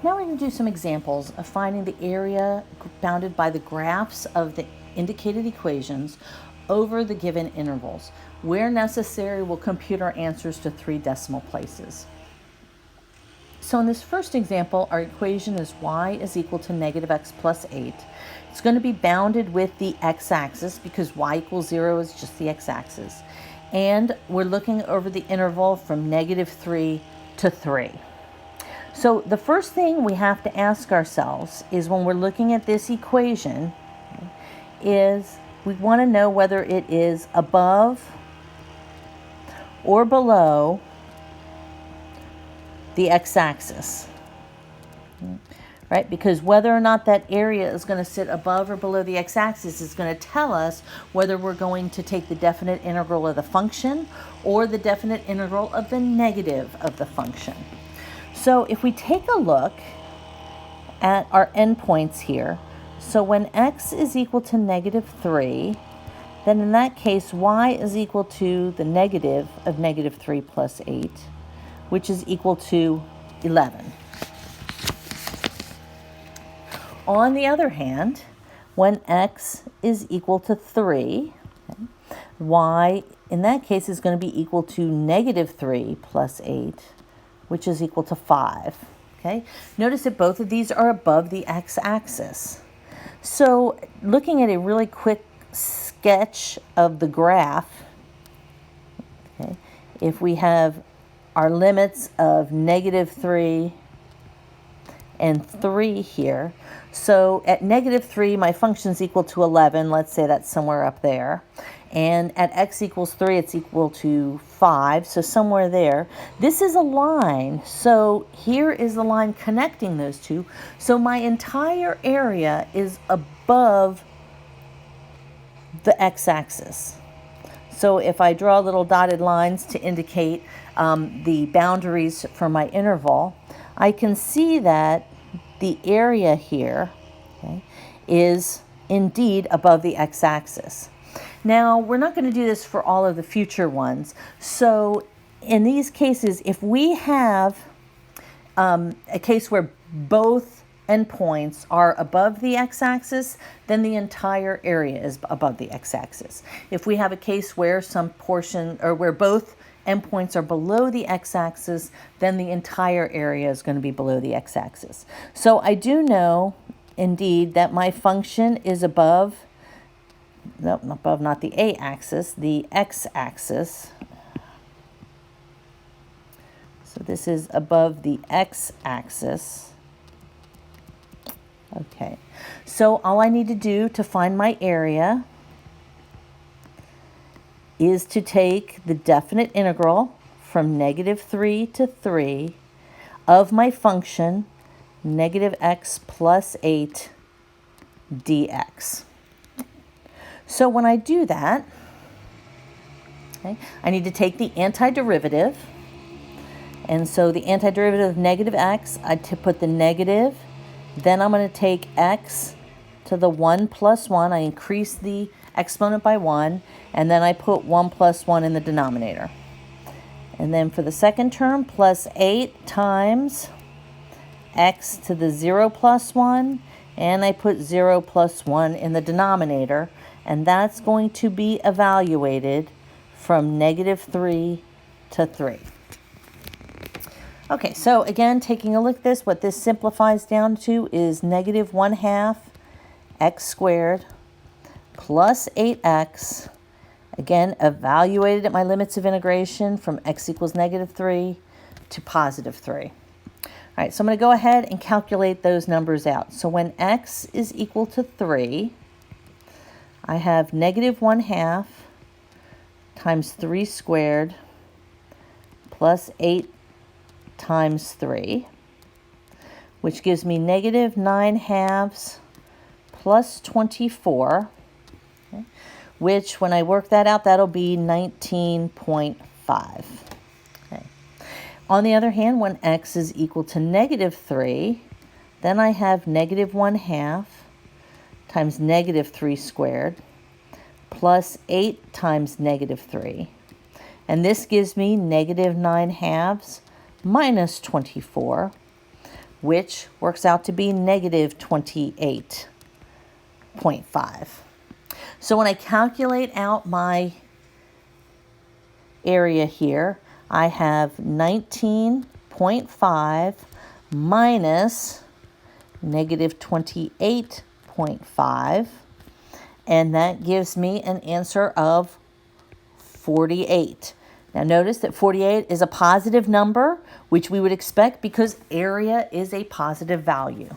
Now we're going to do some examples of finding the area bounded by the graphs of the indicated equations over the given intervals. Where necessary, we'll compute our answers to 3 decimal places. So in this first example, our equation is y is equal to negative x plus 8. It's going to be bounded with the x-axis because y equals 0 is just the x-axis. And we're looking over the interval from negative 3 to 3. So the first thing we have to ask ourselves is when we're looking at this equation is we want to know whether it is above or below the x-axis, right? Because whether or not that area is going to sit above or below the x-axis is going to tell us whether we're going to take the definite integral of the function or the definite integral of the negative of the function. So if we take a look at our endpoints here, so when x is equal to negative 3, then in that case y is equal to the negative of negative 3 plus 8, which is equal to 11. On the other hand, when x is equal to 3, okay, y in that case is going to be equal to negative 3 plus 8, which is equal to 5. Okay? Notice that both of these are above the x-axis. So looking at a really quick sketch of the graph, okay, if we have our limits of negative 3 and 3 here. So at negative 3, my function is equal to 11. Let's say that's somewhere up there. And at x equals 3, it's equal to 5. So somewhere there. This is a line. So here is the line connecting those two. So my entire area is above the x-axis. So if I draw little dotted lines to indicate the boundaries for my interval, I can see that the area here, okay, is indeed above the x-axis. Now, we're not going to do this for all of the future ones. So in these cases, if we have a case where both endpoints are above the x-axis, then the entire area is above the x-axis. If we have a case where some portion or where both endpoints are below the x-axis, then the entire area is going to be below the x-axis. So I do know indeed that my function is above, no, above not the a-axis, the x-axis. So this is above the x-axis. Okay, so all I need to do to find my area is to take the definite integral from negative 3 to 3 of my function negative x plus 8 dx. So when I do that, okay, I need to take the antiderivative. And so the antiderivative of negative x, I put the negative. Then I'm going to take x to the 1 plus 1. I increase the exponent by 1. And then I put 1 plus 1 in the denominator. And then for the second term, plus 8 times x to the 0 plus 1. And I put 0 plus 1 in the denominator. And that's going to be evaluated from negative 3 to 3. Okay, so again, taking a look at this, what this simplifies down to is negative 1/2 x squared plus 8x, again, evaluated at my limits of integration from x equals negative 3 to positive 3. All right, so I'm going to go ahead and calculate those numbers out. So when x is equal to 3, I have negative 1/2 times 3 squared plus 8 times 3, which gives me negative 9/2 plus 24, okay, which when I work that out, that'll be 19.5. Okay. On the other hand, when x is equal to negative 3, then I have negative 1/2 times negative 3 squared plus 8 times negative 3. And this gives me negative 9/2 minus 24 which works out to be negative 28.5. So when I calculate out my area here, I have 19.5 minus negative 28.5, and that gives me an answer of 48. Now notice that 48 is a positive number, which we would expect because area is a positive value.